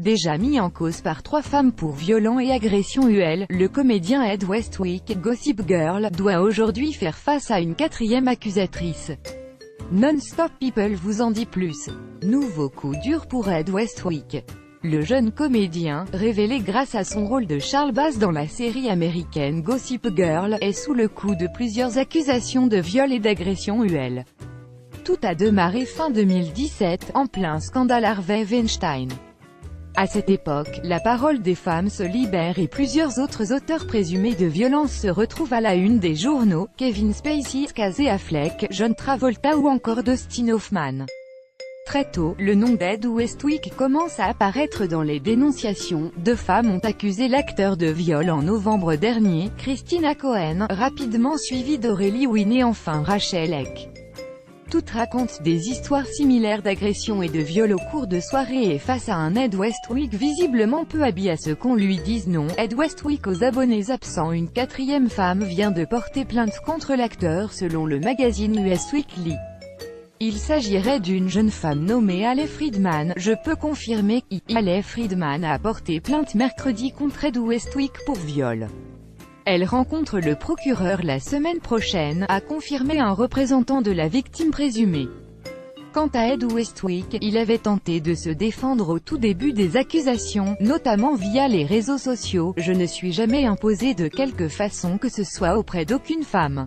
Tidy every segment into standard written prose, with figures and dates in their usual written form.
Déjà mis en cause par 3 femmes pour viols et agressions UL, le comédien Ed Westwick, Gossip Girl, doit aujourd'hui faire face à une 4e accusatrice. Non-Stop People vous en dit plus. Nouveau coup dur pour Ed Westwick. Le jeune comédien, révélé grâce à son rôle de Charles Bass dans la série américaine Gossip Girl, est sous le coup de plusieurs accusations de viol et d'agression UL. Tout a démarré fin 2017, en plein scandale Harvey Weinstein. À cette époque, la parole des femmes se libère et plusieurs autres auteurs présumés de violence se retrouvent à la une des journaux, Kevin Spacey, Casey Affleck, John Travolta ou encore Dustin Hoffman. Très tôt, le nom d'Ed Westwick commence à apparaître dans les dénonciations. 2 femmes ont accusé l'acteur de viol en novembre dernier, Christina Cohen, rapidement suivie d'Aurélie Wynne et enfin Rachel Eck. Toutes racontent des histoires similaires d'agression et de viol au cours de soirées et face à un Ed Westwick visiblement peu habile à ce qu'on lui dise non. Ed Westwick aux abonnés absents. Une 4e femme vient de porter plainte contre l'acteur selon le magazine Us Weekly. Il s'agirait d'une jeune femme nommée Haley Friedman. Je peux confirmer qu'Haley Friedman a porté plainte mercredi contre Ed Westwick pour viol. Elle rencontre le procureur la semaine prochaine, a confirmé un représentant de la victime présumée. Quant à Ed Westwick, il avait tenté de se défendre au tout début des accusations, notamment via les réseaux sociaux. Je ne suis jamais imposé de quelque façon que ce soit auprès d'aucune femme.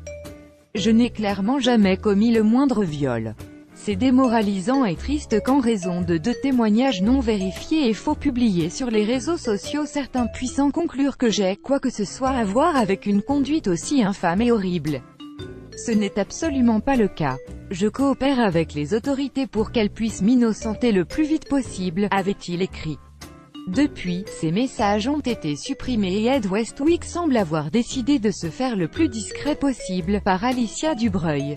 Je n'ai clairement jamais commis le moindre viol. C'est démoralisant et triste qu'en raison de 2 témoignages non vérifiés et faux publiés sur les réseaux sociaux certains puissent en conclure que j'ai quoi que ce soit à voir avec une conduite aussi infâme et horrible. Ce n'est absolument pas le cas. Je coopère avec les autorités pour qu'elles puissent m'innocenter le plus vite possible, avait-il écrit. Depuis, ces messages ont été supprimés et Ed Westwick semble avoir décidé de se faire le plus discret possible, par Alicia Dubreuil.